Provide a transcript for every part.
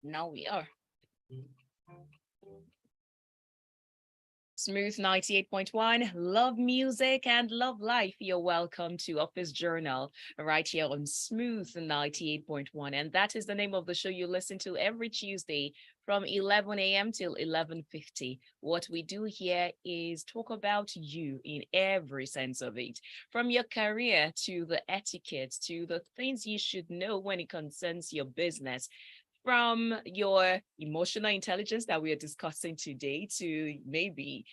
Now we are. Smooth 98.1, love music and love life. You're welcome to Office Journal right here on Smooth 98.1. And that is the name of the show you listen to every Tuesday from 11 a.m. till 11:50. What we do here is talk about you in every sense of it, from your career to the etiquette to the things you should know when it concerns your business, from your emotional intelligence that we are discussing today to maybe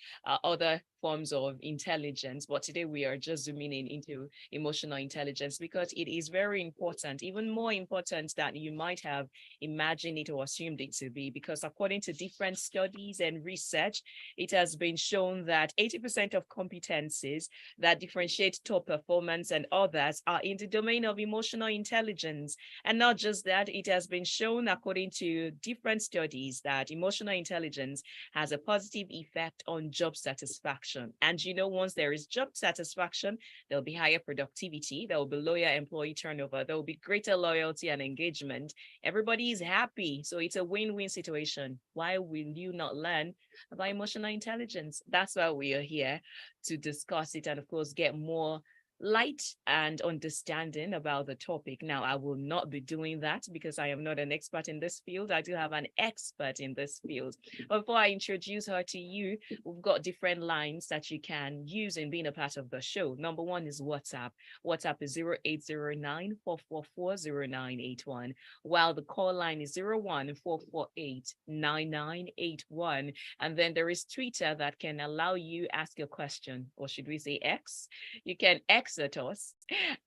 other forms of intelligence. But today we are just zooming in into emotional intelligence because it is very important, even more important than you might have imagined it or assumed it to be, because according to different studies and research, it has been shown that 80% of competencies that differentiate top performance and others are in the domain of emotional intelligence. And not just that, it has been shown according to different studies that emotional intelligence has a positive effect on job satisfaction. And once there is job satisfaction, there'll be higher productivity, there will be lower employee turnover, there will be greater loyalty and engagement. Everybody is happy. So it's a win-win situation. Why will you not learn about emotional intelligence? That's why we are here, to discuss it and, of course, get more light and understanding about the topic. Now, I will not be doing that because I am not an expert in this field. I do have an expert in this field. But before I introduce her to you, we've got different lines that you can use in being a part of the show. Number one is WhatsApp. WhatsApp is 0809-444-0981, while the call line is 01-448-9981. And then there is Twitter that can allow you ask your question, or should we say X? You can exit us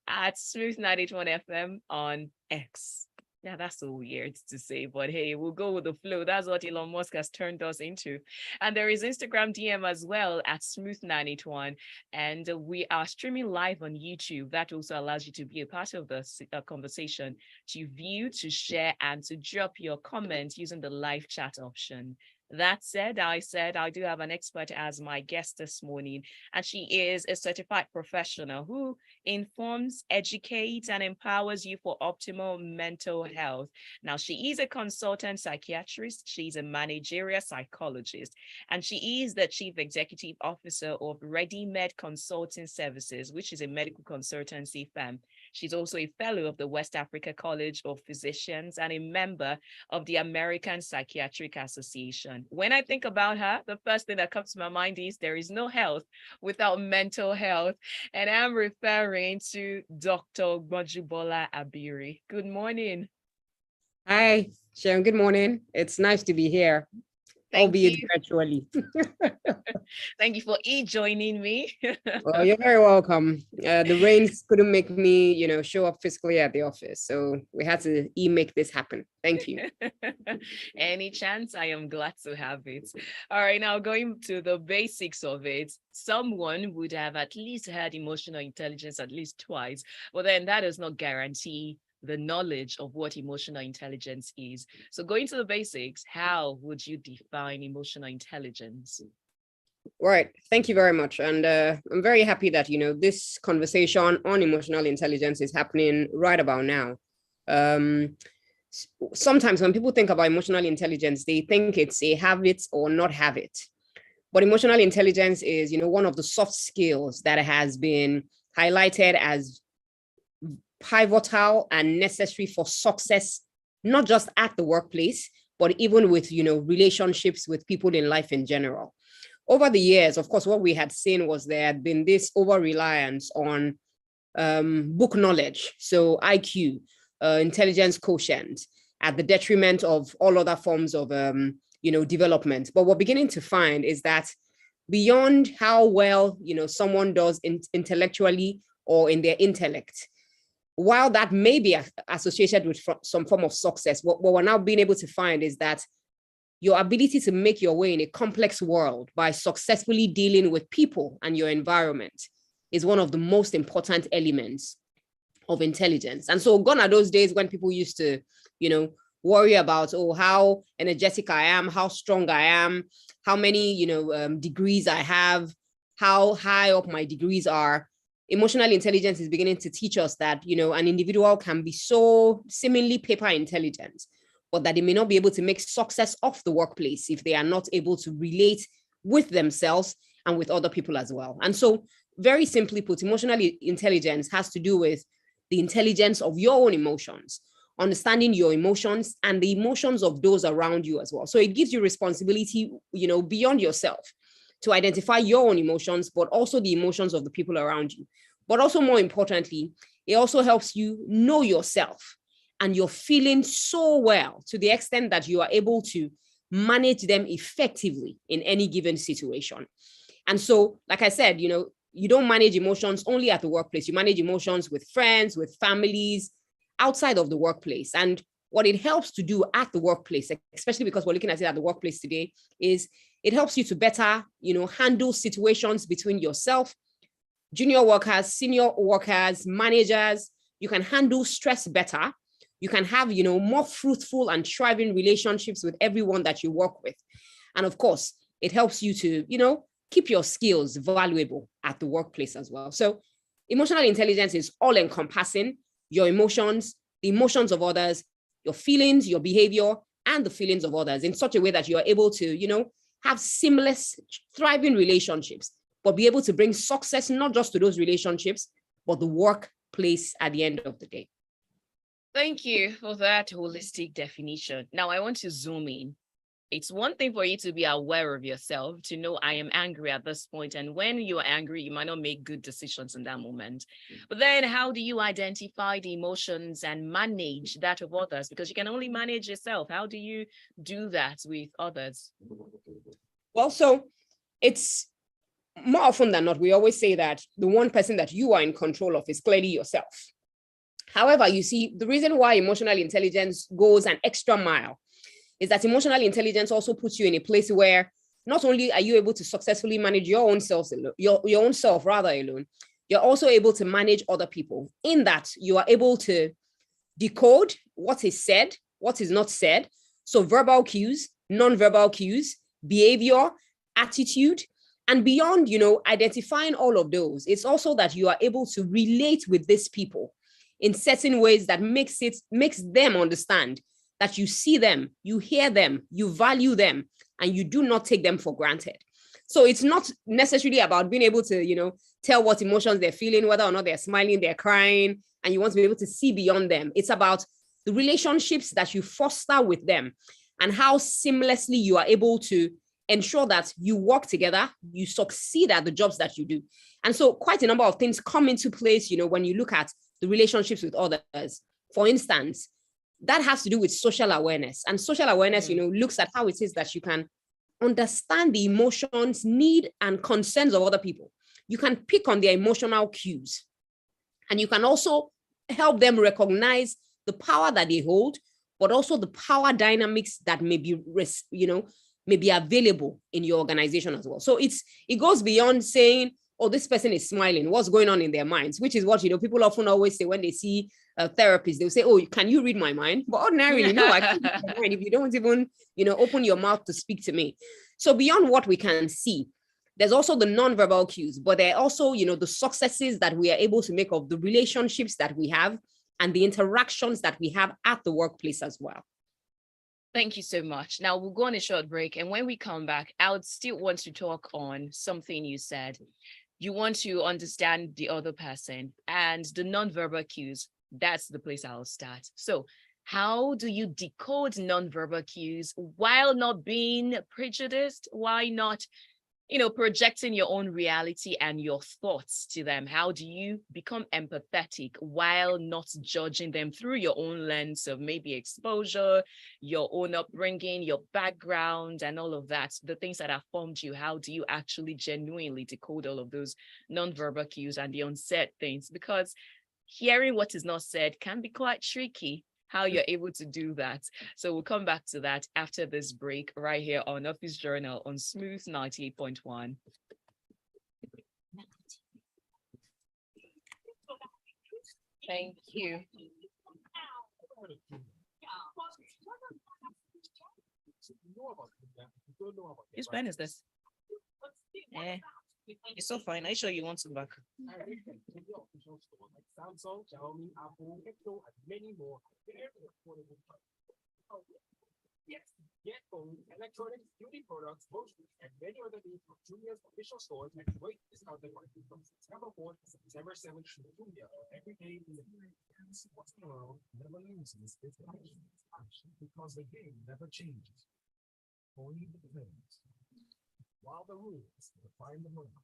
at Smooth 91 FM on X. Now that's so weird to say, but hey, we'll go with the flow. That's what Elon Musk has turned us into. And there is Instagram DM as well at Smooth 91. And we are streaming live on YouTube. That also allows you to be a part of the conversation, to view, to share, and to drop your comments using the live chat option. That said, I do have an expert as my guest this morning, and she is a certified professional who informs, educates, and empowers you for optimal mental health. Now, she is a consultant psychiatrist, she's a managerial psychologist, and she is the chief executive officer of ReadyMed Consulting Services, which is a medical consultancy firm. She's also a fellow of the West Africa College of Physicians and a member of the American Psychiatric Association. When I think about her, the first thing that comes to my mind is there is no health without mental health. And I'm referring to Dr. Gbonjubola Abiri. Good morning. Hi, Sharon. Good morning. It's nice to be here. Albeit virtually. Thank you for joining me. Well, you're very welcome. The rains couldn't make me, show up physically at the office. So we had to make this happen. Thank you. Any chance, I am glad to have it. All right, now going to the basics of it. Someone would have at least heard emotional intelligence at least twice, but then that does not guarantee the knowledge of what emotional intelligence is. So going to the basics, how would you define emotional intelligence? Right. Thank you very much. And I'm very happy that, this conversation on emotional intelligence is happening right about now. Sometimes when people think about emotional intelligence, they think it's a have it or not have it. But emotional intelligence is, one of the soft skills that has been highlighted as pivotal and necessary for success, not just at the workplace, but even with, relationships with people in life in general. Over the years, of course, what we had seen was there had been this over-reliance on book knowledge, so IQ, intelligence quotient, at the detriment of all other forms of, development. But we're beginning to find is that beyond how well, someone does intellectually or in their intellect, while that may be associated with some form of success, what we're now being able to find is that your ability to make your way in a complex world by successfully dealing with people and your environment is one of the most important elements of intelligence. And so gone are those days when people used to, worry about, how energetic I am, how strong I am, how many, degrees I have, how high up my degrees are. Emotional intelligence is beginning to teach us that, an individual can be so seemingly paper intelligent, but that they may not be able to make success of the workplace if they are not able to relate with themselves and with other people as well. And so, very simply put, emotional intelligence has to do with the intelligence of your own emotions, understanding your emotions and the emotions of those around you as well. So it gives you responsibility, beyond yourself to identify your own emotions, but also the emotions of the people around you. But also, more importantly, it also helps you know yourself and you're feeling so well to the extent that you are able to manage them effectively in any given situation. And so, like I said, you don't manage emotions only at the workplace. You manage emotions with friends, with families, outside of the workplace. And what it helps to do at the workplace, especially because we're looking at it at the workplace today, is it helps you to better, handle situations between yourself, junior workers, senior workers, managers. You can handle stress better. You can have, more fruitful and thriving relationships with everyone that you work with. And of course, it helps you to, keep your skills valuable at the workplace as well. So emotional intelligence is all encompassing your emotions, the emotions of others, your feelings, your behavior, and the feelings of others in such a way that you are able to, have seamless, thriving relationships, but be able to bring success not just to those relationships, but the workplace at the end of the day. Thank you for that holistic definition. Now I want to zoom in. It's one thing for you to be aware of yourself, to know I am angry at this point. And when you're angry, you might not make good decisions in that moment. But then how do you identify the emotions and manage that of others? Because you can only manage yourself. How do you do that with others? Well, so it's more often than not, we always say that the one person that you are in control of is clearly yourself. However, you see, the reason why emotional intelligence goes an extra mile is that emotional intelligence also puts you in a place where not only are you able to successfully manage your own self, your own self rather alone, you're also able to manage other people, in that you are able to decode what is said, what is not said. So verbal cues, non-verbal cues, behavior, attitude, and beyond, identifying all of those, it's also that you are able to relate with these people in certain ways that makes them understand that you see them, you hear them, you value them, and you do not take them for granted. So it's not necessarily about being able to, tell what emotions they're feeling, whether or not they're smiling, they're crying, and you want to be able to see beyond them. It's about the relationships that you foster with them and how seamlessly you are able to ensure that you work together, you succeed at the jobs that you do. And so quite a number of things come into place, when you look at the relationships with others. For instance, that has to do with social awareness. And social awareness, looks at how it is that you can understand the emotions, need, and concerns of other people. You can pick on their emotional cues. And you can also help them recognize the power that they hold, but also the power dynamics that may be, may be available in your organization as well. So it goes beyond saying, oh, this person is smiling, what's going on in their minds, which is what, people often always say when they see a therapist, they'll say, oh, can you read my mind? But ordinarily, no, I can't read your mind if you don't even, open your mouth to speak to me. So beyond what we can see, there's also the non-verbal cues, but there are also, the successes that we are able to make of the relationships that we have and the interactions that we have at the workplace as well. Thank you so much. Now we'll go on a short break. And when we come back, I would still want to talk on something you said. You want to understand the other person and the nonverbal cues. That's the place I'll start. So how do you decode nonverbal cues while not being prejudiced? Why not, projecting your own reality and your thoughts to them? How do you become empathetic while not judging them through your own lens of maybe exposure, your own upbringing, your background, and all of that, the things that have formed you? How do you actually genuinely decode all of those nonverbal cues and the unsaid things? Because hearing what is not said can be quite tricky. How you're able to do that. So we'll come back to that after this break right here on Office Journal on Smooth 98.1. Thank you. Whose pen is this? It's so fine. Are you sure you want some back? Samsung, Xiaomi, Apple, Pixel, and many more. phone, electronics, beauty products, groceries, and many other needs from Jumia's official stores at great discounted prices from September 4th to September 7th through Jumia. Every day is a sports world never loses its passion because the game never changes. Only the players. While the rules define the moment.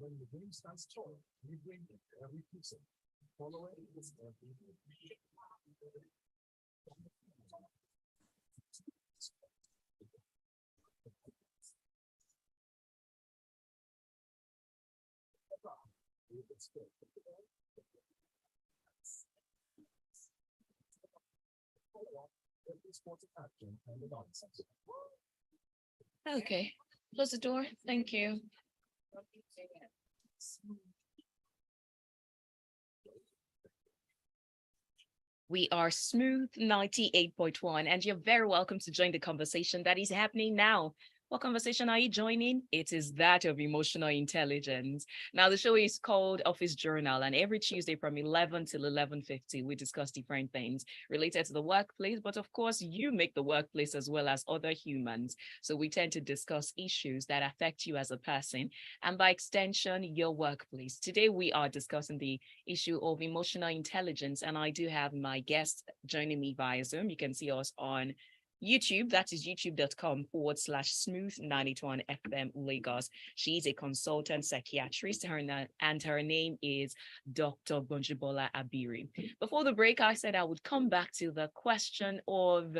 When the game starts touring, we bring it to every pixel. Follow it is every sports action and the nonsense. Okay, close the door. Thank you. We are Smooth 98.1, and you're very welcome to join the conversation that is happening now. What conversation are you joining? It is that of emotional intelligence. Now, the show is called Office Journal, and every Tuesday from 11 till 11:50, we discuss different things related to the workplace. But of course, you make the workplace as well as other humans. So we tend to discuss issues that affect you as a person, and by extension, your workplace. Today, we are discussing the issue of emotional intelligence, and I do have my guest joining me via Zoom. You can see us on YouTube, that is youtube.com/smooth91 FM Lagos. She's a consultant psychiatrist, and her name is Dr. Gbonjubola Abiri. Before the break, I said I would come back to the question of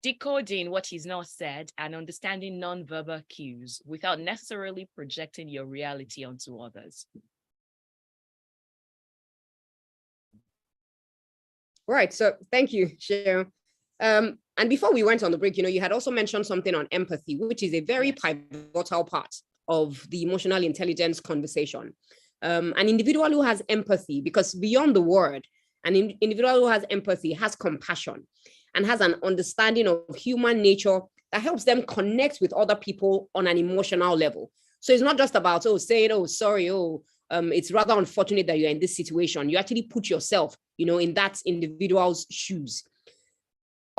decoding what is not said and understanding nonverbal cues without necessarily projecting your reality onto others. Right. So thank you, Cheryl. And before we went on the break, you had also mentioned something on empathy, which is a very pivotal part of the emotional intelligence conversation. An individual who has empathy, because beyond the word, an individual who has empathy has compassion and has an understanding of human nature that helps them connect with other people on an emotional level. So it's not just about, saying, sorry, it's rather unfortunate that you're in this situation. You actually put yourself, in that individual's shoes.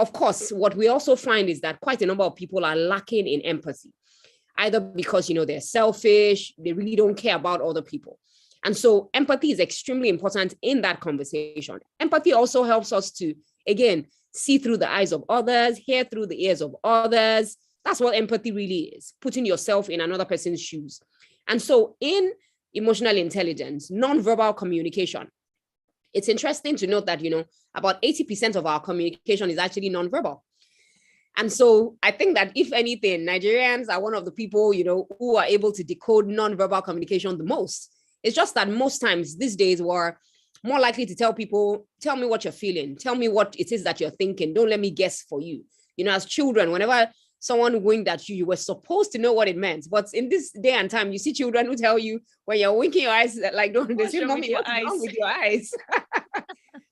Of course, what we also find is that quite a number of people are lacking in empathy, either because, they're selfish, they really don't care about other people. And so empathy is extremely important in that conversation. Empathy also helps us to, again, see through the eyes of others, hear through the ears of others. That's what empathy really is, putting yourself in another person's shoes. And so in emotional intelligence, nonverbal communication, it's interesting to note that, about 80% of our communication is actually nonverbal. And so I think that if anything, Nigerians are one of the people, who are able to decode nonverbal communication the most. It's just that most times these days we're more likely to tell people, tell me what you're feeling, tell me what it is that you're thinking. Don't let me guess for you. As children, whenever someone winked at you, you were supposed to know what it meant. But in this day and time, you see children who tell you when you're winking your eyes, like, don't they say, mommy, what's wrong with your eyes?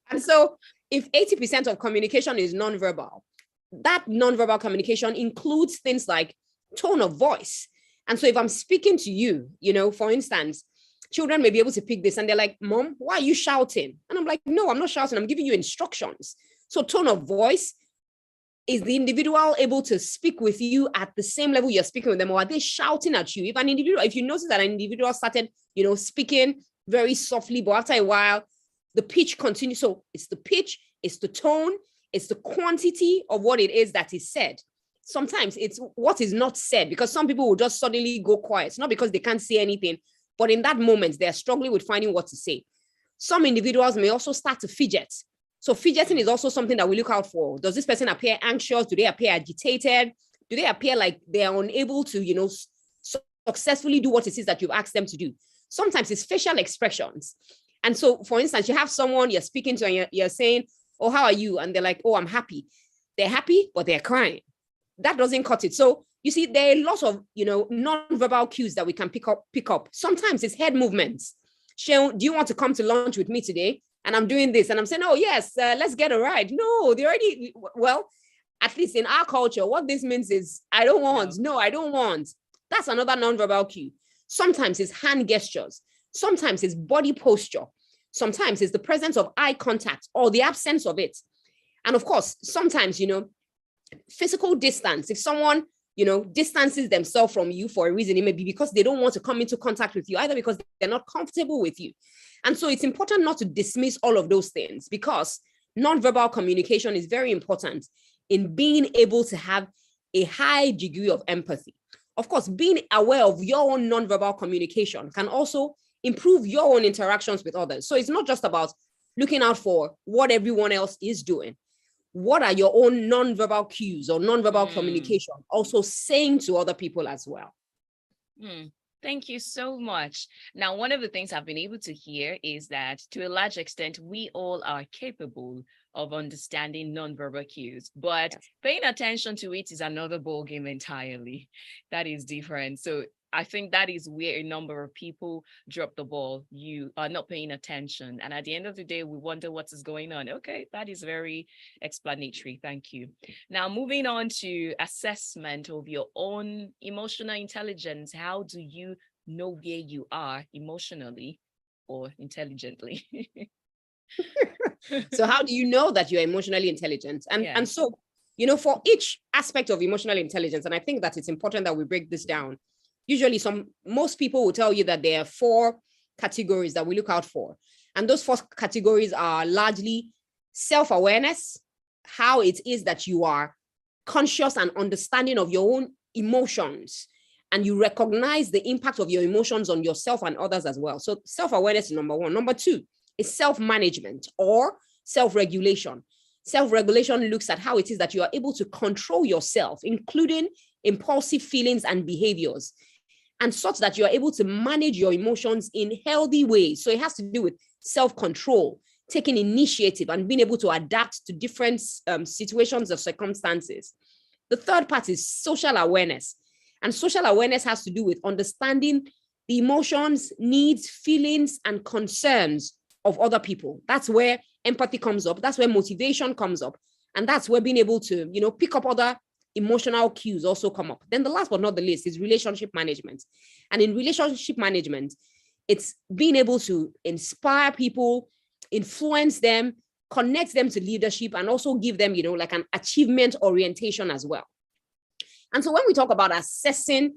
And so if 80% of communication is nonverbal, that nonverbal communication includes things like tone of voice. And so if I'm speaking to you, for instance, children may be able to pick this and they're like, Mom, why are you shouting? And I'm like, no, I'm not shouting. I'm giving you instructions. So tone of voice, is the individual able to speak with you at the same level you're speaking with them, or are they shouting at you? If you notice that an individual started, speaking very softly, but after a while, the pitch continues. So it's the pitch, it's the tone, it's the quantity of what it is that is said. Sometimes it's what is not said, because some people will just suddenly go quiet. It's not because they can't say anything, but in that moment, they're struggling with finding what to say. Some individuals may also start to fidget. So fidgeting is also something that we look out for. Does this person appear anxious? Do they appear agitated? Do they appear like they are unable to, successfully do what it is that you've asked them to do? Sometimes it's facial expressions. And so, for instance, you have someone you're speaking to and you're saying, oh, how are you? And they're like, oh, I'm happy. They're happy, but they're crying. That doesn't cut it. So you see, there are lots of, non-verbal cues that we can pick up. Sometimes it's head movements. Shaun, do you want to come to lunch with me today? And I'm doing this. And I'm saying, oh, yes, let's get a ride. No, they already, well, at least in our culture, what this means is, I don't want. No, I don't want. That's another nonverbal cue. Sometimes it's hand gestures. Sometimes it's body posture. Sometimes it's the presence of eye contact or the absence of it. And of course, sometimes, Physical distance. If someone, distances themselves from you for a reason, it may be because they don't want to come into contact with you, either because they're not comfortable with you. And so it's important not to dismiss all of those things, because nonverbal communication is very important in being able to have a high degree of empathy. Of course, being aware of your own nonverbal communication can also improve your own interactions with others. So it's not just about looking out for what everyone else is doing. What are your own nonverbal cues or nonverbal communication also saying to other people as well? Thank you so much. Now, one of the things I've been able to hear is that to a large extent, we all are capable of understanding nonverbal cues, but paying attention to it is another ballgame entirely. That is different. So I think that is where a number of people drop the ball. You are not paying attention. And at the end of the day, we wonder what is going on. Okay, that is very explanatory. Thank you. Now, moving on to assessment of your own emotional intelligence. How do you know where you are emotionally or intelligently? So how do you know that you're emotionally intelligent? And so, for each aspect of emotional intelligence, and I think that it's important that we break this down. Usually most people will tell you that there are 4 categories that we look out for. And those 4 categories are largely self-awareness, how it is that you are conscious and understanding of your own emotions, and you recognize the impact of your emotions on yourself and others as well. So self-awareness is number 1. Number 2 is self-management or self-regulation. Self-regulation looks at how it is that you are able to control yourself, including impulsive feelings and behaviors, and such that you are able to manage your emotions in healthy ways. So it has to do with self-control, taking initiative, and being able to adapt to different situations or circumstances. The third part is social awareness. And social awareness has to do with understanding the emotions, needs, feelings, and concerns of other people. That's where empathy comes up. That's where motivation comes up. And that's where being able to, pick up other emotional cues also come up. Then the last but not the least is relationship management. And in relationship management, it's being able to inspire people, influence them, connect them to leadership, and also give them, like an achievement orientation as well. And so when we talk about assessing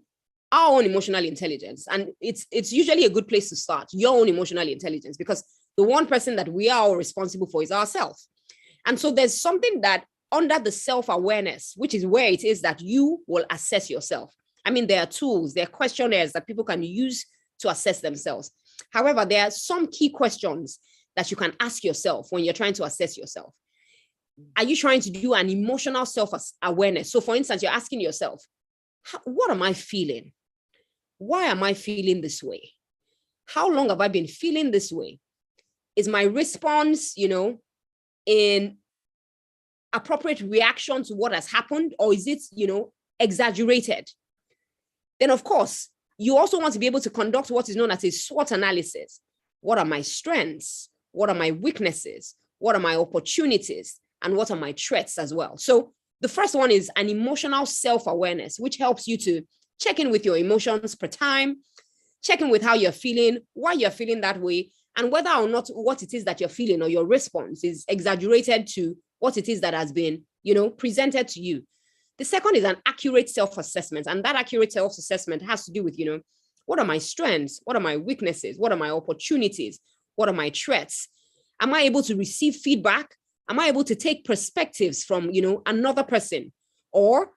our own emotional intelligence, and it's usually a good place to start, your own emotional intelligence, because the one person that we are all responsible for is ourselves. And so there's something that under the self-awareness, which is where it is that you will assess yourself. I mean, there are tools, there are questionnaires that people can use to assess themselves. However, there are some key questions that you can ask yourself when you're trying to assess yourself. Are you trying to do an emotional self-awareness? So for instance, you're asking yourself, what am I feeling? Why am I feeling this way? How long have I been feeling this way? Is my response, in appropriate reaction to what has happened, or is it, exaggerated? Then, of course, you also want to be able to conduct what is known as a SWOT analysis. What are my strengths? What are my weaknesses? What are my opportunities? And what are my threats as well? So the first one is an emotional self-awareness, which helps you to check in with your emotions per time, check in with how you're feeling, why you're feeling that way, and whether or not what it is that you're feeling or your response is exaggerated to what it is that has been, presented to you. The second is an accurate self-assessment. And that accurate self-assessment has to do with, what are my strengths? What are my weaknesses? What are my opportunities? What are my threats? Am I able to receive feedback? Am I able to take perspectives from, another person? Or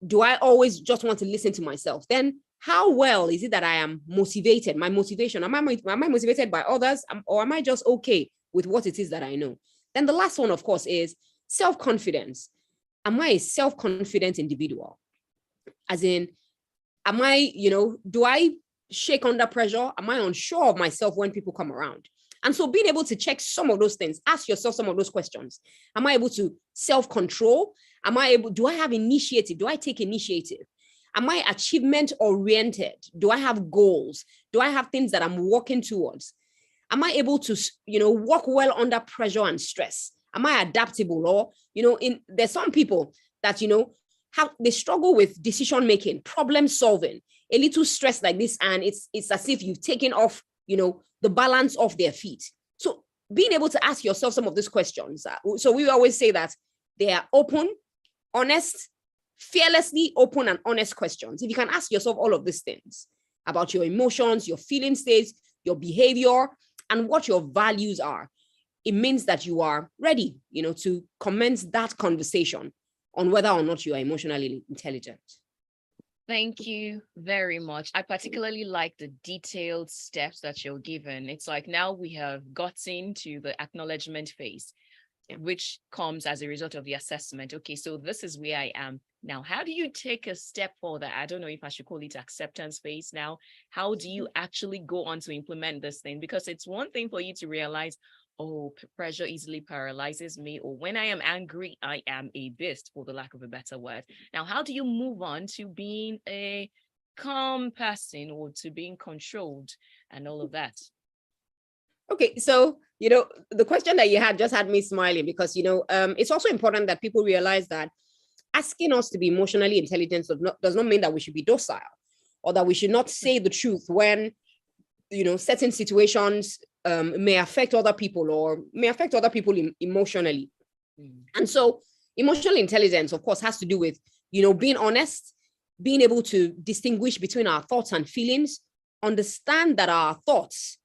do I always just want to listen to myself? Then how well is it that I am motivated? My motivation, am I motivated by others? Or am I just okay with what it is that I know? Then the last one, of course, is self-confidence. Am I a self-confident individual? As in, am I, do I shake under pressure? Am I unsure of myself when people come around? And so being able to check some of those things, ask yourself some of those questions. Am I able to self-control? Do I have initiative? Do I take initiative? Am I achievement oriented? Do I have goals? Do I have things that I'm working towards? Am I able to, work well under pressure and stress? Am I adaptable? Or, there's some people that, they struggle with decision making, problem solving, a little stress like this, and it's as if you've taken off, the balance off their feet. So being able to ask yourself some of these questions. So we always say that they are open, honest, fearlessly open and honest questions. If you can ask yourself all of these things about your emotions, your feeling states, your behavior, and what your values are, it means that you are ready, to commence that conversation on whether or not you are emotionally intelligent. Thank you very much. I particularly like the detailed steps that you're given. It's like now we have gotten to the acknowledgement phase, which comes as a result of the assessment. Okay, so this is where I am. Now, how do you take a step further? I don't know if I should call it acceptance phase now. How do you actually go on to implement this thing? Because it's one thing for you to realize, oh, pressure easily paralyzes me, or when I am angry, I am a beast, for the lack of a better word. Now, how do you move on to being a calm person or to being controlled and all of that? Okay, so, the question that you had just had me smiling because, it's also important that people realize that asking us to be emotionally intelligent does not mean that we should be docile or that we should not say the truth when, certain situations may affect other people or may affect other people emotionally. And so emotional intelligence, of course, has to do with, being honest, being able to distinguish between our thoughts and feelings, understand that our thoughts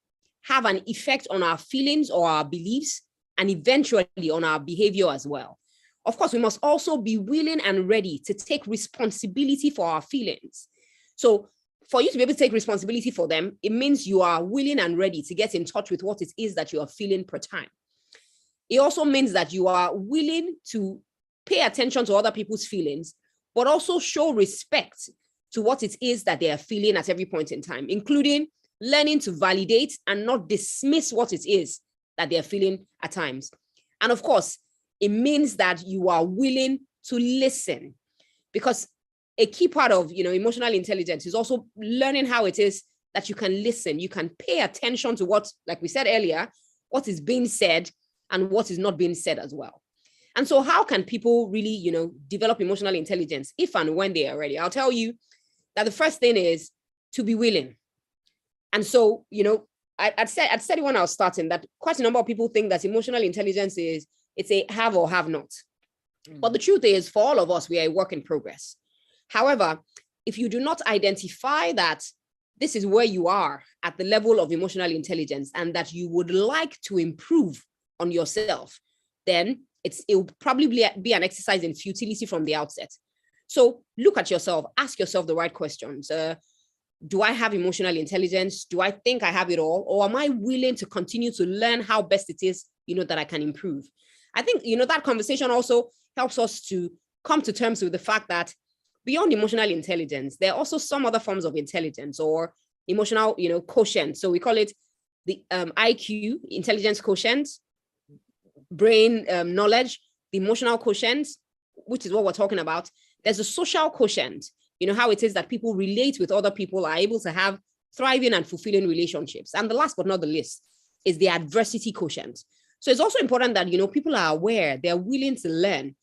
have an effect on our feelings or our beliefs, and eventually on our behavior as well. Of course, we must also be willing and ready to take responsibility for our feelings. So for you to be able to take responsibility for them, it means you are willing and ready to get in touch with what it is that you are feeling per time. It also means that you are willing to pay attention to other people's feelings, but also show respect to what it is that they are feeling at every point in time, including learning to validate and not dismiss what it is that they're feeling at times. And of course, it means that you are willing to listen, because a key part of, emotional intelligence is also learning how it is that you can listen. You can pay attention to what, like we said earlier, what is being said and what is not being said as well. And so how can people really, develop emotional intelligence if and when they are ready? I'll tell you that the first thing is to be willing. And so, I'd said it when I was starting that quite a number of people think that emotional intelligence it's a have or have not. But the truth is, for all of us, we are a work in progress. However, if you do not identify that this is where you are at the level of emotional intelligence and that you would like to improve on yourself, then it will probably be an exercise in futility from the outset. So look at yourself, ask yourself the right questions. Do I have emotional intelligence? Do I think I have it all? Or am I willing to continue to learn how best it is, that I can improve? I think, that conversation also helps us to come to terms with the fact that beyond emotional intelligence, there are also some other forms of intelligence or emotional, quotient. So we call it the IQ, intelligence quotient, brain knowledge, the emotional quotient, which is what we're talking about. There's a social quotient, how it is that people relate with other people, are able to have thriving and fulfilling relationships. And the last but not the least is the adversity quotient. So it's also important that, people are aware, they're willing to learn,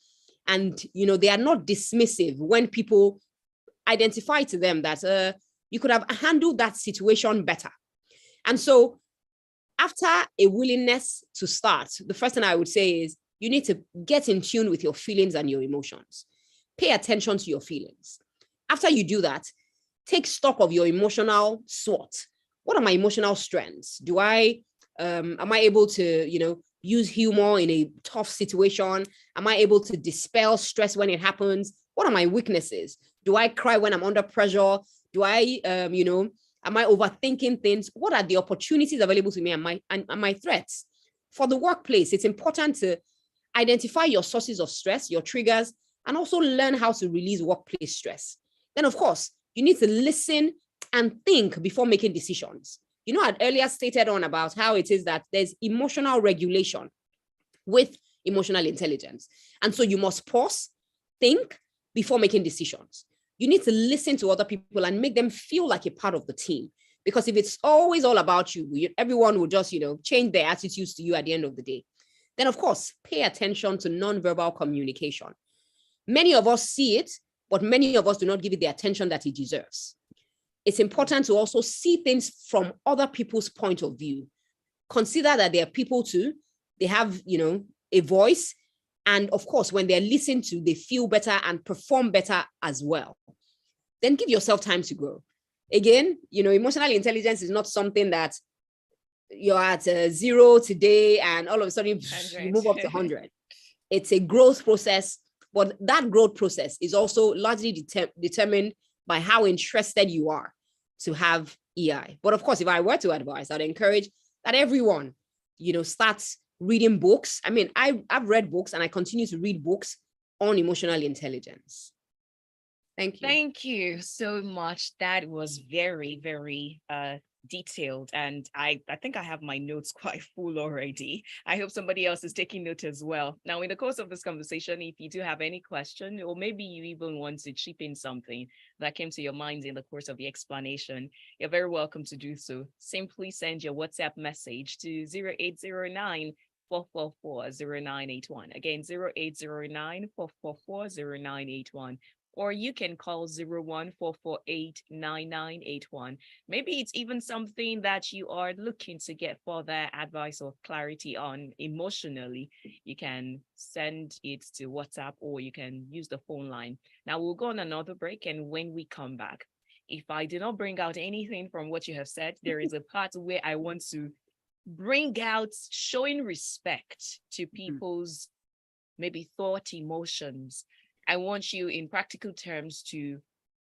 and, they are not dismissive when people identify to them that you could have handled that situation better. And so after a willingness to start, the first thing I would say is you need to get in tune with your feelings and your emotions. Pay attention to your feelings. After you do that, take stock of your emotional SWOT. What are my emotional strengths? Am I able to, use humor in a tough situation? Am I able to dispel stress when it happens? What are my weaknesses? Do I cry when I'm under pressure? Do I, am I overthinking things? What are the opportunities available to me and my threats? For the workplace, it's important to identify your sources of stress, your triggers, and also learn how to release workplace stress. Then, of course, you need to listen and think before making decisions. I'd earlier stated on about how it is that there's emotional regulation with emotional intelligence. And so you must pause, think before making decisions. You need to listen to other people and make them feel like a part of the team. Because if it's always all about you, everyone will just, change their attitudes to you at the end of the day. Then, of course, pay attention to nonverbal communication. Many of us see it, but many of us do not give it the attention that it deserves. It's important to also see things from other people's point of view. Consider that they are people too. They have, a voice, And of course, when they're listened to, they feel better and perform better as well. Then give yourself time to grow. Again, emotional intelligence is not something that you're at 0 today and all of a sudden you move up to 100. It's a growth process, but that growth process is also largely determined by how interested you are to have EI. But of course, if I were to advise, I'd encourage that everyone, starts reading books. I mean, I've read books and I continue to read books on emotional intelligence. Thank you. Thank you so much. That was very, very detailed. And I think I have my notes quite full already. I hope somebody else is taking note as well. Now, in the course of this conversation, if you do have any question, or maybe you even want to chip in something that came to your mind in the course of the explanation, you're very welcome to do so. Simply send your WhatsApp message to 0809 444 0981. Again, 0809 444 0981. Or you can call 014489981. Maybe it's even something that you are looking to get further advice or clarity on emotionally. You can send it to WhatsApp or you can use the phone line. Now we'll go on another break, and when we come back, if I did not bring out anything from what you have said, there is a part where I want to bring out showing respect to people's maybe thought, emotions. I want you in practical terms to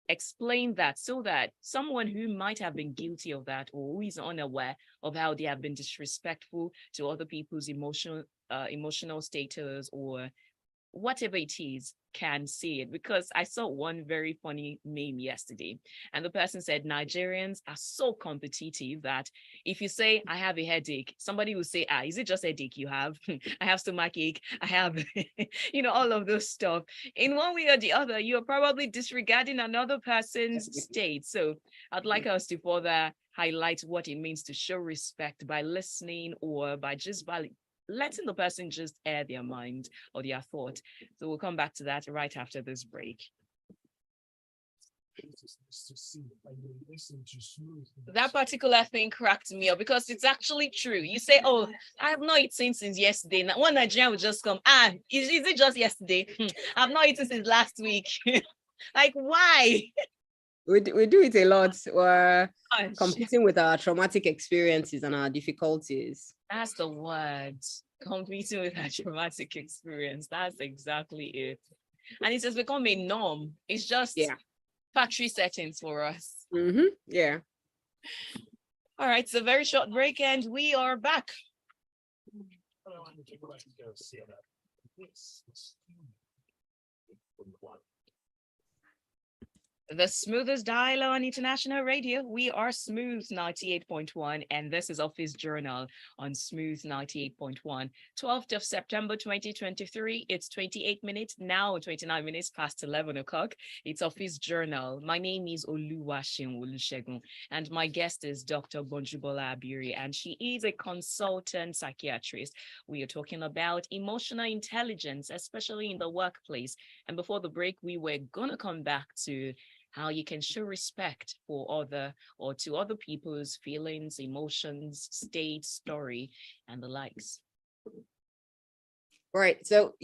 explain that so that someone who might have been guilty of that or who is unaware of how they have been disrespectful to other people's emotional status or whatever it is can see it. Because I saw one very funny meme yesterday, and the person said Nigerians are so competitive that if you say I have a headache, somebody will say, is it just a headache you have? I have stomachache, I have all of those stuff. In one way or the other, you're probably disregarding another person's state. So I'd like us to further highlight what it means to show respect by listening or by just letting the person just air their mind or their thought. So we'll come back to that right after this break. That particular thing cracked me up because it's actually true. You say, I have not eaten since yesterday. Now, one Nigerian will just come, is it just yesterday? I've not eaten since last week. Like, why? We do it a lot. We're competing with our traumatic experiences and our difficulties. That's the word. Competing with our traumatic experience. That's exactly it. And it has become a norm. It's just factory settings for us. Mm-hmm. Yeah. All right. It's a very short break and we are back. The smoothest dial on international radio. We are Smooth 98.1, and this is Office Journal on Smooth 98.1. 12th of September 2023. It's 28 minutes now, 29 minutes past 11 o'clock. It's Office Journal. My name is Oluwaseun, and my guest is Dr. Gbonjubola Abiri, and she is a consultant psychiatrist. We are talking about emotional intelligence, especially in the workplace. And before the break, we were going to come back to how you can show respect for other people's feelings, emotions, state, story, and the likes. Right. So,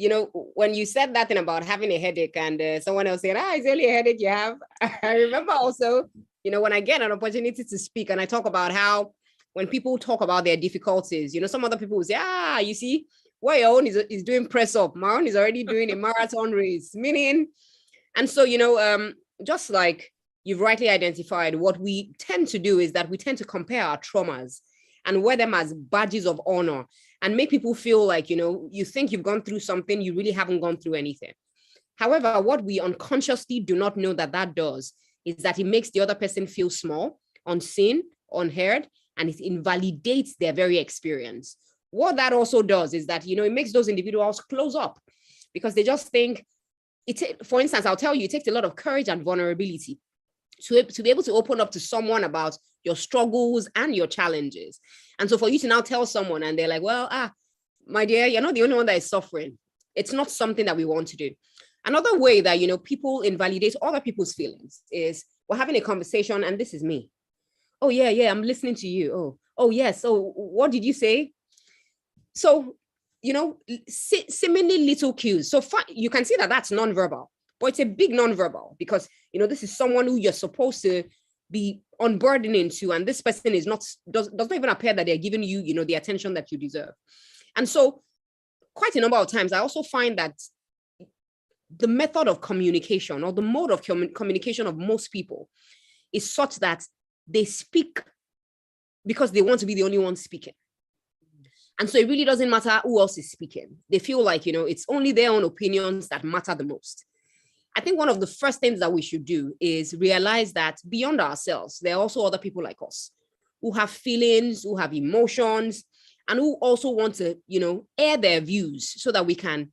when you said that thing about having a headache and someone else said, it's only a headache you have. I remember also, when I get an opportunity to speak and I talk about how when people talk about their difficulties, some other people will say, you see, well, your own is doing press up. My own is already doing a marathon race, meaning, and so, just like you've rightly identified, what we tend to do is that we tend to compare our traumas and wear them as badges of honor and make people feel like, you think you've gone through something, you really haven't gone through anything. However, what we unconsciously do not know that does is that it makes the other person feel small, unseen, unheard, and it invalidates their very experience. What that also does is that, it makes those individuals close up because they just think, for instance, I'll tell you, it takes a lot of courage and vulnerability to be able to open up to someone about your struggles and your challenges. And so for you to now tell someone and they're like, well, my dear, you're not the only one that is suffering. It's not something that we want to do. Another way that, people invalidate other people's feelings is we're having a conversation and this is me. Oh, yeah, I'm listening to you. Oh, yes. So what did you say? So seemingly little cues. So you can see that that's nonverbal, but it's a big nonverbal because, this is someone who you're supposed to be unburdening to, and this person does not even appear that they're giving you, the attention that you deserve. And so quite a number of times, I also find that the method of communication or the mode of communication of most people is such that they speak because they want to be the only one speaking. And so it really doesn't matter who else is speaking. They feel like, it's only their own opinions that matter the most. I think one of the first things that we should do is realize that beyond ourselves, there are also other people like us who have feelings, who have emotions, and who also want to, air their views so that we can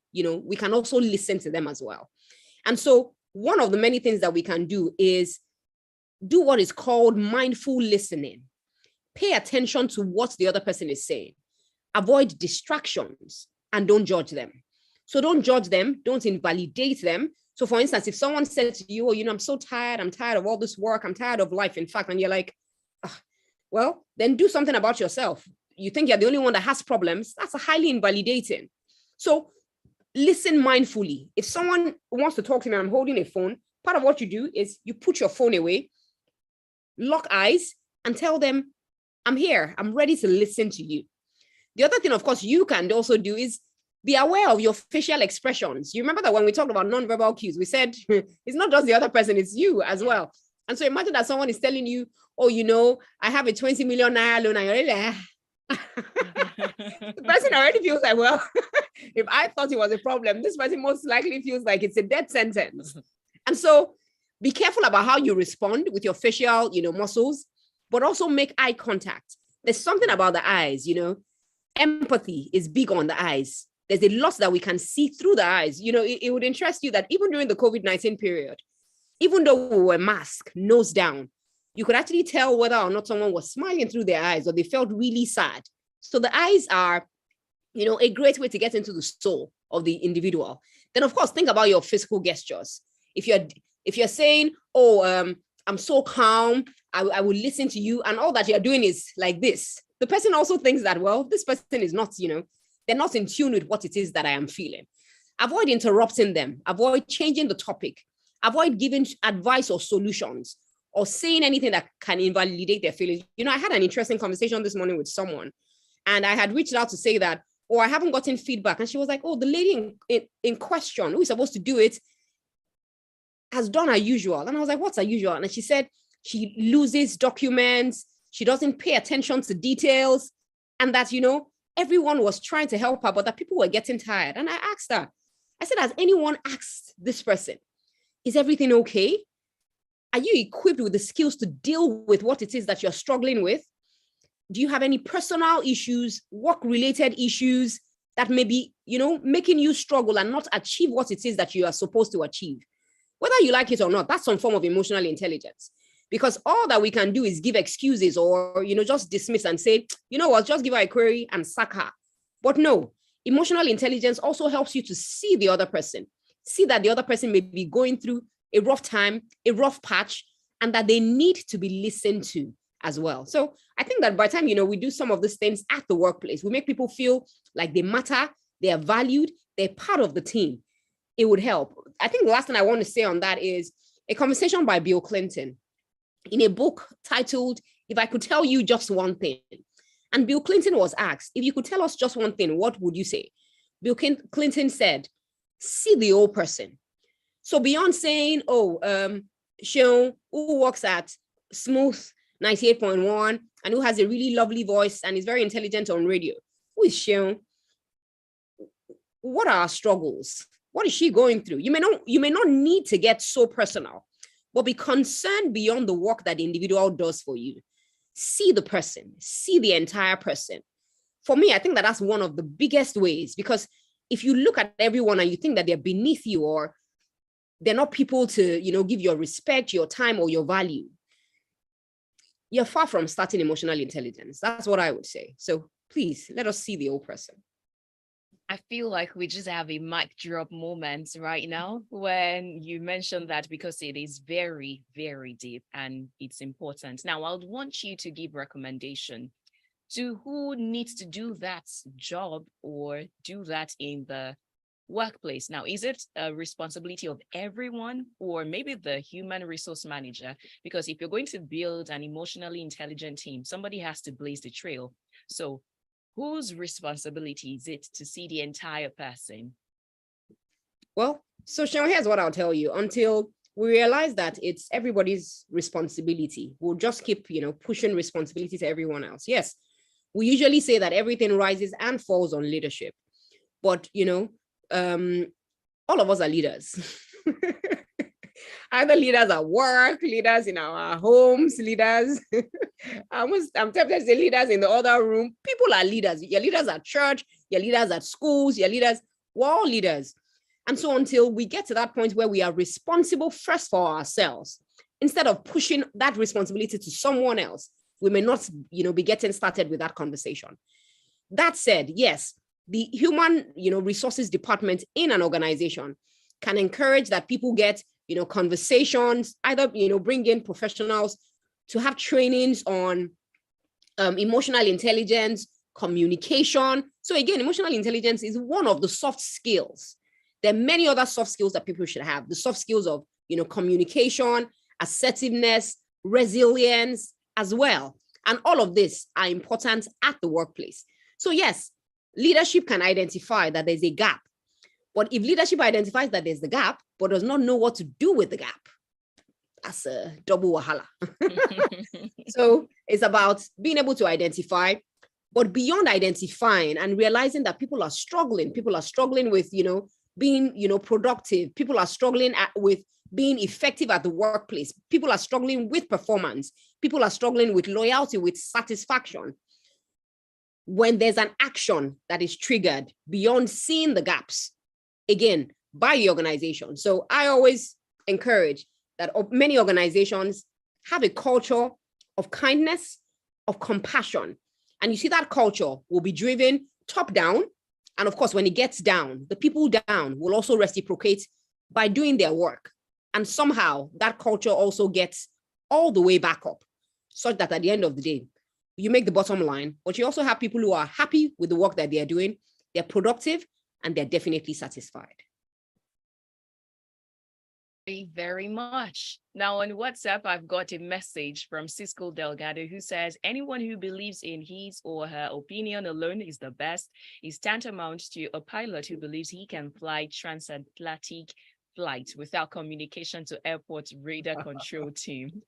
also listen to them as well. And so one of the many things that we can do is do what is called mindful listening. Pay attention to what the other person is saying. Avoid distractions and don't judge them. So don't judge them, don't invalidate them. So for instance, if someone said to you, I'm so tired, I'm tired of all this work, I'm tired of life, in fact, and you're like, well, then do something about yourself. You think you're the only one that has problems, that's highly invalidating. So listen mindfully. If someone wants to talk to me and I'm holding a phone, part of what you do is you put your phone away, lock eyes, and tell them, I'm here, I'm ready to listen to you. The other thing, of course, you can also do is be aware of your facial expressions. You remember that when we talked about nonverbal cues, we said it's not just the other person, it's you as well. And so imagine that someone is telling you, I have a 20 million naira loan, and you're really the person already feels like, well, if I thought it was a problem, this person most likely feels like it's a death sentence. And so be careful about how you respond with your facial, muscles, but also make eye contact. There's something about the eyes, empathy is big on the eyes. There's a lot that we can see through the eyes. It would interest you that even during the COVID-19 period, even though we were masked, nose down, you could actually tell whether or not someone was smiling through their eyes or they felt really sad. So the eyes are, a great way to get into the soul of the individual. Then, of course, think about your physical gestures. If you're saying, I'm so calm, I will listen to you, and all that you're doing is like this, the person also thinks that, well, this person is not, they're not in tune with what it is that I am feeling. Avoid interrupting them. Avoid changing the topic. Avoid giving advice or solutions or saying anything that can invalidate their feelings. I had an interesting conversation this morning with someone, and I had reached out to say that, I haven't gotten feedback. And she was like, the lady in question who is supposed to do it has done her usual. And I was like, what's her usual? And she said she loses documents. She doesn't pay attention to details, and that, everyone was trying to help her, but that people were getting tired. And I asked her, I said, has anyone asked this person, is everything okay? Are you equipped with the skills to deal with what it is that you're struggling with? Do you have any personal issues, work-related issues that may be, making you struggle and not achieve what it is that you are supposed to achieve? Whether you like it or not, that's some form of emotional intelligence. Because all that we can do is give excuses or, just dismiss and say, what, just give her a query and sack her. But no, emotional intelligence also helps you to see the other person, see that the other person may be going through a rough time, a rough patch, and that they need to be listened to as well. So I think that by the time, we do some of these things at the workplace, we make people feel like they matter, they are valued, they're part of the team. It would help. I think the last thing I want to say on that is a conversation by Bill Clinton in a book titled, If I Could Tell You Just One Thing. And Bill Clinton was asked, if you could tell us just one thing, what would you say? Bill Clinton said, see the whole person. So beyond saying, Seun, who works at Smooth 98.1 and who has a really lovely voice and is very intelligent on radio, who is Seun? What are our struggles? What is she going through? You may not need to get so personal, but be concerned beyond the work that the individual does for you. See the person, see the entire person. For me, I think that that's one of the biggest ways, because if you look at everyone and you think that they're beneath you or they're not people to, give your respect, your time, or your value, you're far from starting emotional intelligence. That's what I would say. So please let us see the whole person. I feel like we just have a mic drop moment right now when you mentioned that, because it is very, very deep and it's important. Now, I would want you to give recommendation to who needs to do that job or do that in the workplace. Now, is it a responsibility of everyone or maybe the human resource manager? Because if you're going to build an emotionally intelligent team, somebody has to blaze the trail. So whose responsibility is it to see the entire person? Well, so Sean, here's what I'll tell you. Until we realize that it's everybody's responsibility, we'll just keep, pushing responsibility to everyone else. Yes, we usually say that everything rises and falls on leadership, but all of us are leaders. Either leaders at work, leaders in our homes, leaders. I'm tempted to say leaders in the other room. People are leaders. Your leaders at church, your leaders at schools, your leaders, we're all leaders. And so until we get to that point where we are responsible first for ourselves, instead of pushing that responsibility to someone else, we may not, be getting started with that conversation. That said, yes, the human, resources department in an organization can encourage that people get, conversations, either, bring in professionals to have trainings on emotional intelligence, communication. So again, emotional intelligence is one of the soft skills. There are many other soft skills that people should have. The soft skills of, communication, assertiveness, resilience as well. And all of this are important at the workplace. So yes, leadership can identify that there's a gap. But if leadership identifies that there's the gap, but does not know what to do with the gap, that's a double wahala. So it's about being able to identify, but beyond identifying and realizing that people are struggling with, being, productive. People are struggling with being effective at the workplace. People are struggling with performance. People are struggling with loyalty, with satisfaction. When there's an action that is triggered beyond seeing the gaps, again, by the organization. So I always encourage that many organizations have a culture of kindness, of compassion. And you see that culture will be driven top down. And of course, when it gets down, the people down will also reciprocate by doing their work. And somehow that culture also gets all the way back up, such that at the end of the day, you make the bottom line, but you also have people who are happy with the work that they are doing, they're productive, and they're definitely satisfied. Very much. Now on WhatsApp, I've got a message from Cisco Delgado who says, anyone who believes in his or her opinion alone is the best is tantamount to a pilot who believes he can fly transatlantic flight without communication to airport radar control team.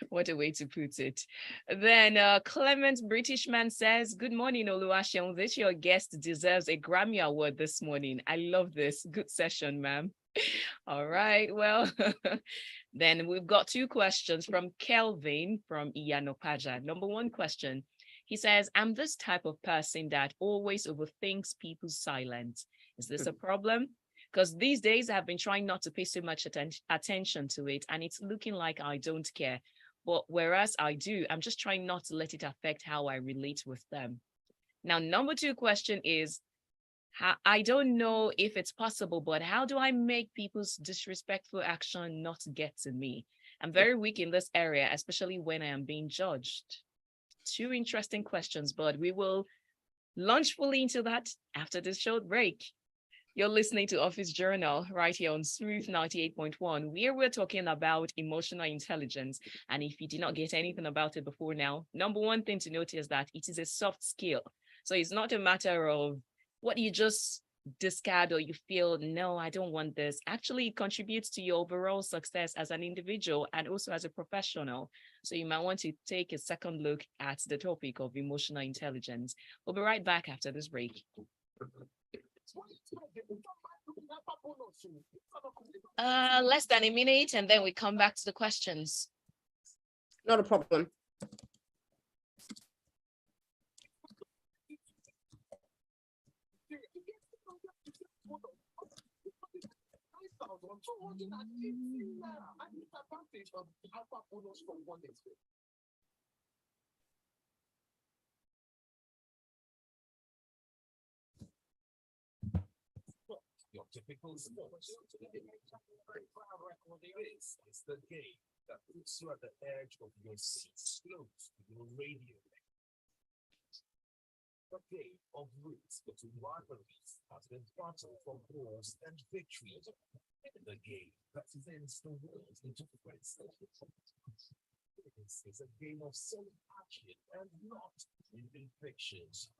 What a way to put it. Then Clement Britishman says, good morning, Oluwaseun. This your guest deserves a Grammy Award this morning. I love this. Good session, ma'am. All right, well, then we've got two questions from Kelvin from Iyanopaja. Number one question, he says, I'm this type of person that always overthinks people's silence. Is this a problem? Because these days I've been trying not to pay so much attention to it, and it's looking like I don't care. But whereas I do, I'm just trying not to let it affect how I relate with them. Now, number two question is, I don't know if it's possible, but how do I make people's disrespectful action not get to me? I'm very weak in this area, especially when I am being judged. Two interesting questions, but we will launch fully into that after this short break. You're listening to Office Journal right here on Smooth 98.1, where we're talking about emotional intelligence. And if you did not get anything about it before now, number one thing to note is that it is a soft skill. So it's not a matter of what you just discard or you feel, no, I don't want this. Actually, it contributes to your overall success as an individual and also as a professional. So you might want to take a second look at the topic of emotional intelligence. We'll be right back after this break. Less than a minute, and then we come back to the questions. Not a problem. Your typical sports. It's the game that puts you at the edge of your seat, close to your radio. A game of roots between rivalries as they battle for goals and victories. The game represents the world in different stages. This is a game of solid action and not living fictions.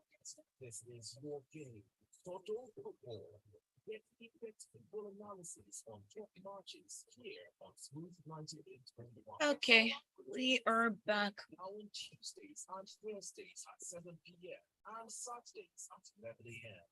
This is your game, Total Football. Get in-depth football analysis on top matches here on Smooth 98.1. Okay, we are back. Now on Tuesdays and Thursdays at 7 p.m. and Saturdays at 11 a.m.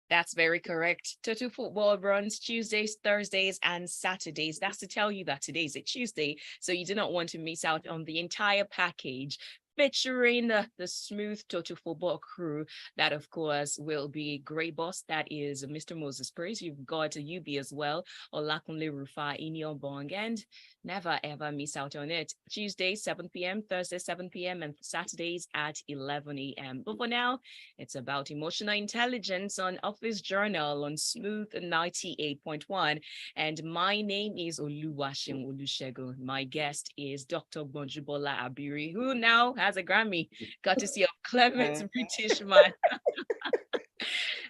That's very correct. Total Football runs Tuesdays, Thursdays, and Saturdays. That's to tell you that today is a Tuesday, so you do not want to miss out on the entire package featuring the smooth Total Football crew. That, of course, will be Grey Boss. That is Mr. Moses Praise. You've got a UB as well, Olakunle Rufa, Inyo Bong, and never ever miss out on it. Tuesdays, 7 p.m., Thursdays, 7 p.m., and Saturdays at 11 a.m. But for now, it's about emotional intelligence on Office Journal on Smooth 98.1. And my name is Oluwaseun. My guest is Dr. Gbonjubola Abiri, who now has a Grammy, courtesy of Clement British Man.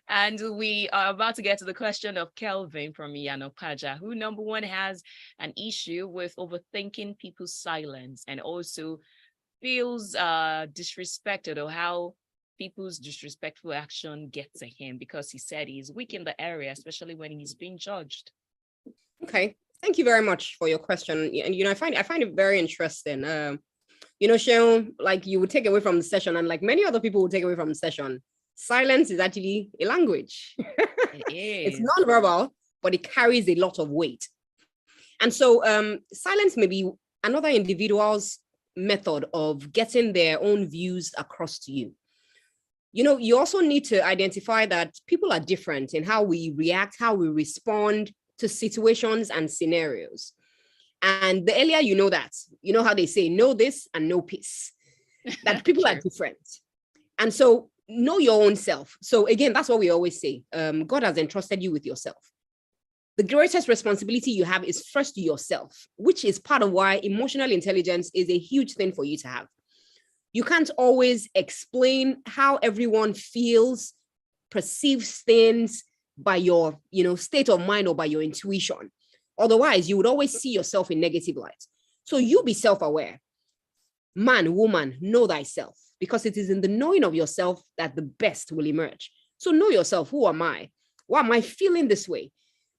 And we are about to get to the question of Kelvin from Iyanopaja, who number one has an issue with overthinking people's silence and also feels disrespected, or how people's disrespectful action get to him because he said he's weak in the area, especially when he's being judged. Okay, thank you very much for your question. And I find it very interesting. Seun, like you would take away from the session, and like many other people would take away from the session, silence is actually a language. It is. It's non-verbal, but it carries a lot of weight. And so silence may be another individual's method of getting their own views across to you. You also need to identify that people are different in how we react, how we respond to situations and scenarios. And the earlier you know that, you know how they say, know this and know peace, that people are different. And so know your own self. So again, that's what we always say. God has entrusted you with yourself. The greatest responsibility you have is first to yourself, which is part of why emotional intelligence is a huge thing for you to have. You can't always explain how everyone feels, perceives things by your, state of mind or by your intuition. Otherwise, you would always see yourself in negative light. So you be self-aware. Man, woman, know thyself, because it is in the knowing of yourself that the best will emerge. So know yourself. Who am I? Why am I feeling this way?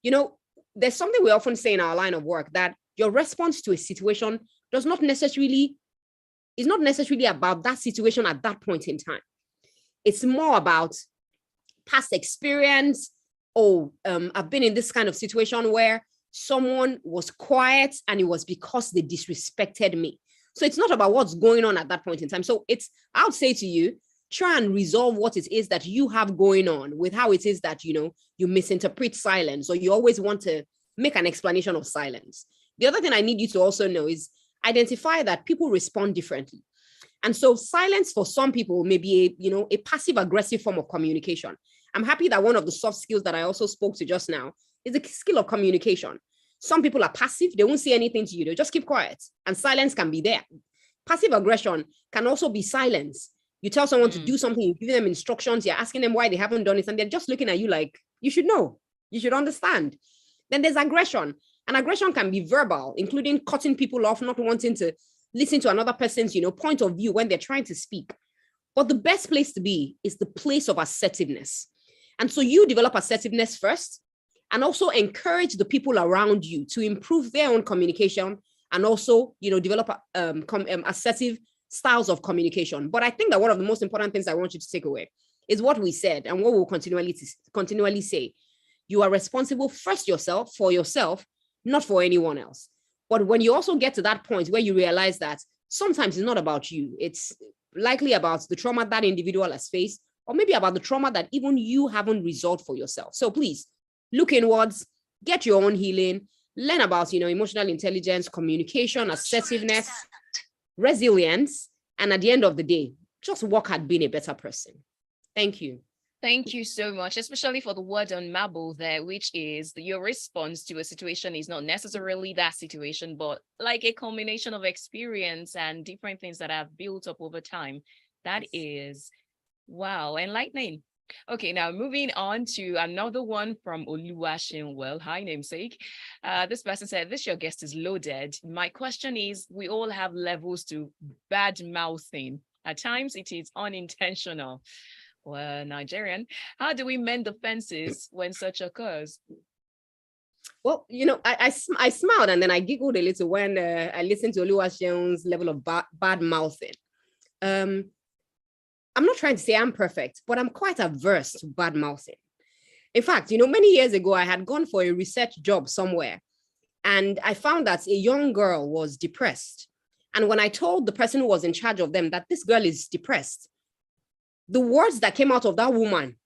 There's something we often say in our line of work, that your response to a situation is not necessarily about that situation at that point in time. It's more about past experience. I've been in this kind of situation where someone was quiet and it was because they disrespected me. So it's not about what's going on at that point in time. So I would say to you, try and resolve what it is that you have going on with how it is that, you misinterpret silence, or you always want to make an explanation of silence. The other thing I need you to also know is identify that people respond differently. And so silence for some people may be a passive aggressive form of communication. I'm happy that one of the soft skills that I also spoke to just now is the skill of communication. Some people are passive. They won't say anything to you. They'll just keep quiet, and silence can be there. Passive aggression can also be silence. You tell someone to do something, you give them instructions, you're asking them why they haven't done it, and they're just looking at you like, you should know, you should understand. Then there's aggression. And aggression can be verbal, including cutting people off, not wanting to listen to another person's, point of view when they're trying to speak. But the best place to be is the place of assertiveness. And so you develop assertiveness first, and also encourage the people around you to improve their own communication, and also, develop assertive styles of communication. But I think that one of the most important things I want you to take away is what we said and what we'll continually say. You are responsible first for yourself, not for anyone else. But when you also get to that point where you realize that sometimes it's not about you, it's likely about the trauma that individual has faced, or maybe about the trauma that even you haven't resolved for yourself. So please look inwards, get your own healing, learn about, emotional intelligence, communication, assertiveness, resilience, and at the end of the day, just work at being a better person. Thank you. Thank you so much, especially for the word on marble there, which is your response to a situation is not necessarily that situation, but like a combination of experience and different things that have built up over time. That is Wow, enlightening. Okay, now moving on to another one from Oluwaseun. Well, hi, namesake. This person said, "This your guest is loaded. My question is: we all have levels to bad mouthing. At times, it is unintentional. Well, Nigerian, how do we mend the fences when such occurs?" Well, I smiled and then I giggled a little when I listened to Oluwaseun's level of bad mouthing. Um, I'm not trying to say I'm perfect, but I'm quite averse to bad mouthing. In fact, many years ago, I had gone for a research job somewhere, and I found that a young girl was depressed. And when I told the person who was in charge of them that this girl is depressed, the words that came out of that woman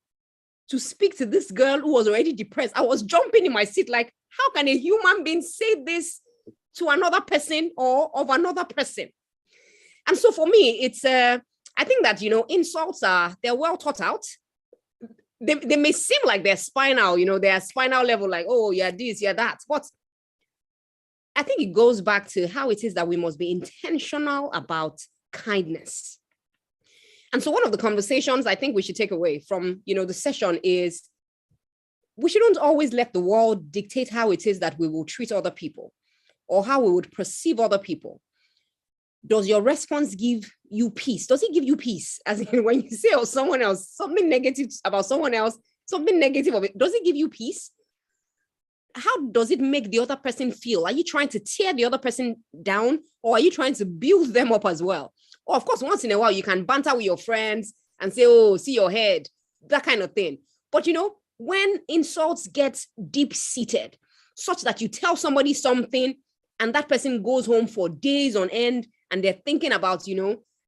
to speak to this girl who was already depressed, I was jumping in my seat like, how can a human being say this to another person or of another person? And so for me, it's I think that insults they're well thought out. They may seem like they're spinal, they're spinal level, like, oh, yeah, this, yeah, that. But I think it goes back to how it is that we must be intentional about kindness. And so one of the conversations I think we should take away from, the session is we shouldn't always let the world dictate how it is that we will treat other people or how we would perceive other people. Does your response give you peace? Does it give you peace? As in when you say of someone else, something negative about someone else, something negative of it, does it give you peace? How does it make the other person feel? Are you trying to tear the other person down, or are you trying to build them up as well? Or of course, once in a while, you can banter with your friends and say, oh, see your head, that kind of thing. But when insults get deep-seated, such that you tell somebody something and that person goes home for days on end and they're thinking about,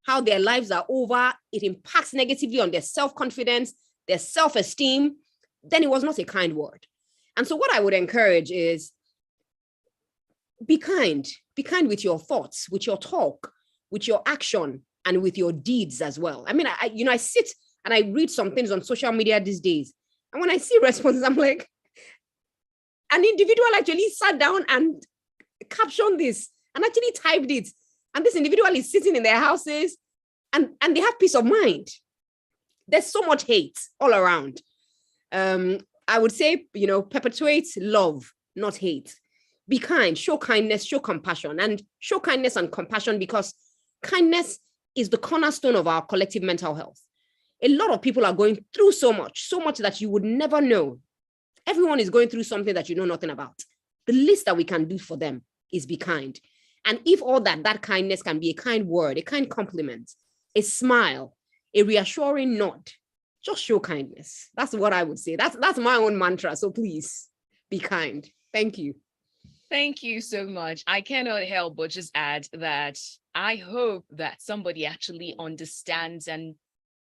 how their lives are over, it impacts negatively on their self-confidence, their self-esteem, then it was not a kind word. And so what I would encourage is be kind with your thoughts, with your talk, with your action, and with your deeds as well. I mean, I sit and I read some things on social media these days. And when I see responses, I'm like, an individual actually sat down and captioned this and actually typed it. And this individual is sitting in their houses and they have peace of mind. There's so much hate all around. I would say, perpetuate love, not hate. Be kind, show kindness, show compassion, and show kindness and compassion because kindness is the cornerstone of our collective mental health. A lot of people are going through so much that you would never know. Everyone is going through something that you know nothing about. The least that we can do for them is be kind. And if all that kindness can be a kind word, a kind compliment, a smile, a reassuring nod, just show kindness. That's what I would say. That's my own mantra. So please be kind. Thank you. Thank you so much. I cannot help but just add that I hope that somebody actually understands and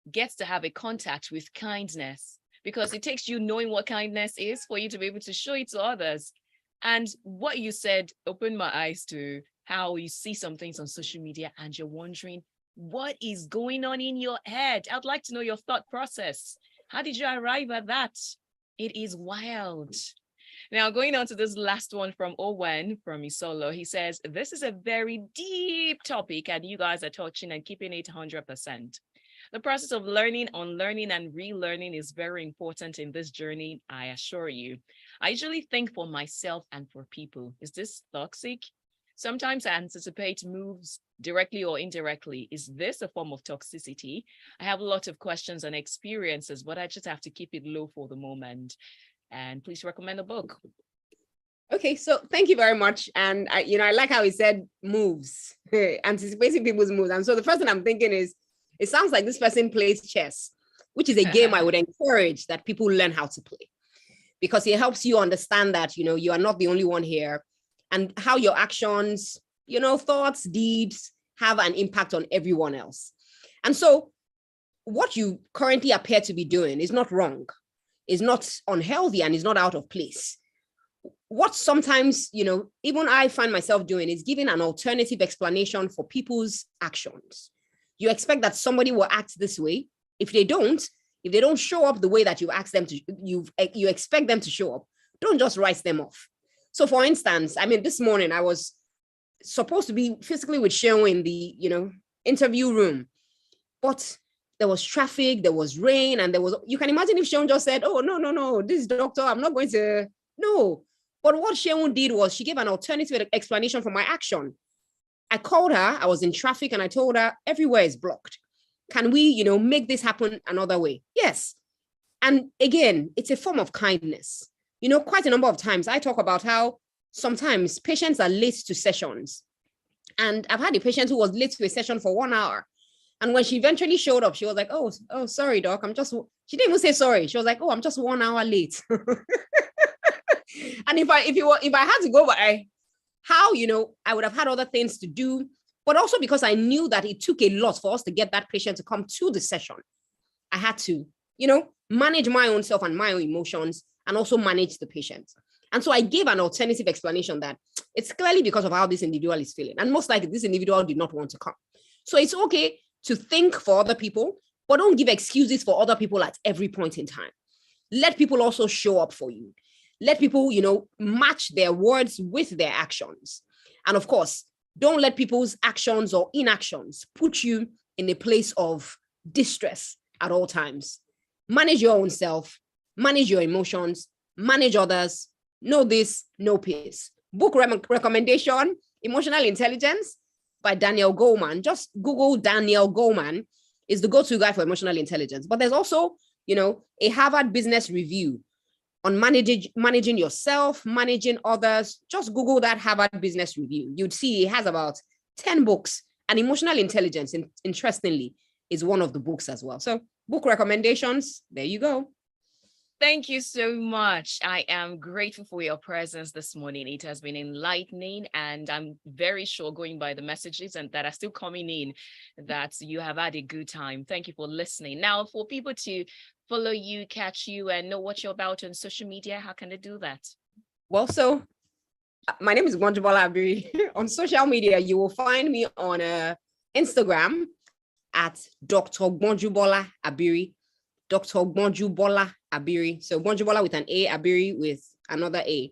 gets to have a contact with kindness, because it takes you knowing what kindness is for you to be able to show it to others. And what you said opened my eyes to how you see some things on social media and you're wondering, what is going on in your head? I'd like to know your thought process. How did you arrive at that? It is wild. Now, going on to this last one from Owen from Isolo, he says, this is a very deep topic and you guys are touching and keeping it 100%. The process of learning, unlearning, and relearning is very important in this journey, I assure you. I usually think for myself and for people, is this toxic? Sometimes I anticipate moves directly or indirectly. Is this a form of toxicity? I have a lot of questions and experiences, but I just have to keep it low for the moment. And please recommend a book. Okay, so thank you very much. And I like how he said moves, anticipating people's moves. And so the first thing I'm thinking is, it sounds like this person plays chess, which is a game I would encourage that people learn how to play, because it helps you understand that, you are not the only one here, and how your actions, thoughts, deeds have an impact on everyone else. And so what you currently appear to be doing is not wrong, is not unhealthy, and is not out of place. What sometimes, even I find myself doing is giving an alternative explanation for people's actions. You expect that somebody will act this way. If they don't show up the way that you asked them to, you expect them to show up, don't just write them off. So for instance, this morning I was supposed to be physically with Sheon in the, interview room, but there was traffic, there was rain, and you can imagine if Seun just said, oh, no, this doctor, I'm not going to, no. But what Seun did was she gave an alternative explanation for my action. I called her, I was in traffic, and I told her, everywhere is blocked. Can we, make this happen another way? Yes. And again, it's a form of kindness. Quite a number of times I talk about how sometimes patients are late to sessions. And I've had a patient who was late to a session for 1 hour. And when she eventually showed up, she was like, oh, sorry, doc. She didn't even say sorry. She was like, oh, I'm just 1 hour late. And if I had to go by how, I would have had other things to do, but also because I knew that it took a lot for us to get that patient to come to the session. I had to, manage my own self and my own emotions and also manage the patient. And so I gave an alternative explanation that it's clearly because of how this individual is feeling. And most likely this individual did not want to come. So it's okay to think for other people, but don't give excuses for other people at every point in time. Let people also show up for you. Let people, match their words with their actions. And of course, don't let people's actions or inactions put you in a place of distress at all times. Manage your own self, manage your emotions, manage others. Know this, know peace. Book recommendation, Emotional Intelligence by Daniel Goleman. Just Google Daniel Goleman is the go-to guy for emotional intelligence. But there's also, a Harvard Business Review on managing yourself, managing others. Just Google that Harvard Business Review. You'd see it has about 10 books, and emotional intelligence, interestingly, is one of the books as well. So book recommendations, there you go. Thank you so much. I am grateful for your presence this morning. It has been enlightening, and I'm very sure, going by the messages and that are still coming in, that you have had a good time. Thank you for listening. Now, for people to follow you, catch you, and know what you're about on social media, how can they do that? Well, so my name is Gbonjubola Abiri. On social media, you will find me on Instagram at Dr Gbonjubola Abiri. Dr Gbonjubola Abiri. So Gbonjubola with an A, Abiri with another A.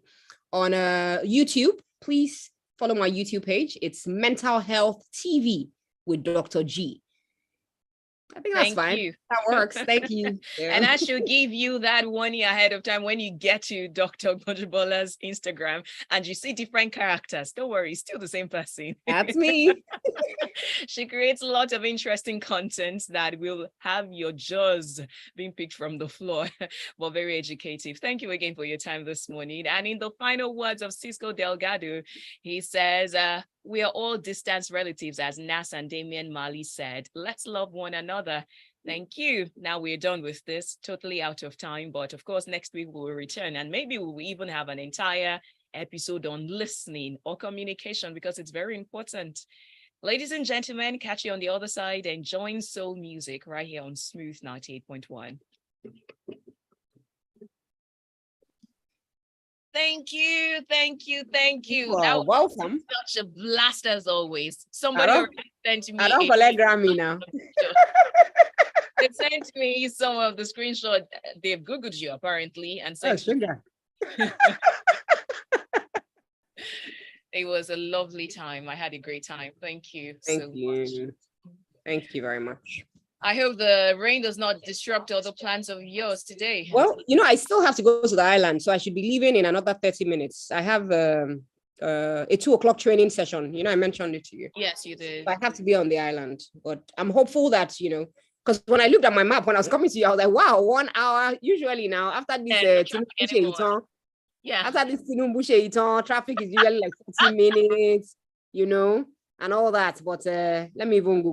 On YouTube, please follow my YouTube page. It's Mental Health TV with Dr. G. I think that's fine. You. That works. Thank you. Yeah. And I should give you that 1 year ahead of time when you get to Dr. Gbonjubola's Instagram and you see different characters. Don't worry, still the same person. That's me. She creates a lot of interesting content that will have your jaws being picked from the floor, but very educative. Thank you again for your time this morning. And in the final words of Cisco Delgado, he says, we are all distant relatives, as Nas and Damian Marley said. Let's love one another. Thank you. Now we're done with this, totally out of time. But of course, next week we will return, and maybe we will even have an entire episode on listening or communication, because it's very important. Ladies and gentlemen, catch you on the other side, enjoying soul music right here on Smooth 98.1. Thank you. Well, welcome. Such a blast as always. Somebody sent me. I don't collect Grammy now. They sent me some of the screenshot. They've Googled you apparently and said, it was a lovely time. I had a great time. Thank you. Thank you. Thank you very much. I hope the rain does not disrupt all the plans of yours today. Well, I still have to go to the island, so I should be leaving in another 30 minutes. I have a 2:00 training session. I mentioned it to you. Yes, you did. So I have to be on the island, but I'm hopeful that, because when I looked at my map, when I was coming to you, I was like, wow, 1 hour. Usually now, after this, after this traffic is usually like 40 minutes, and all that. But let me even go.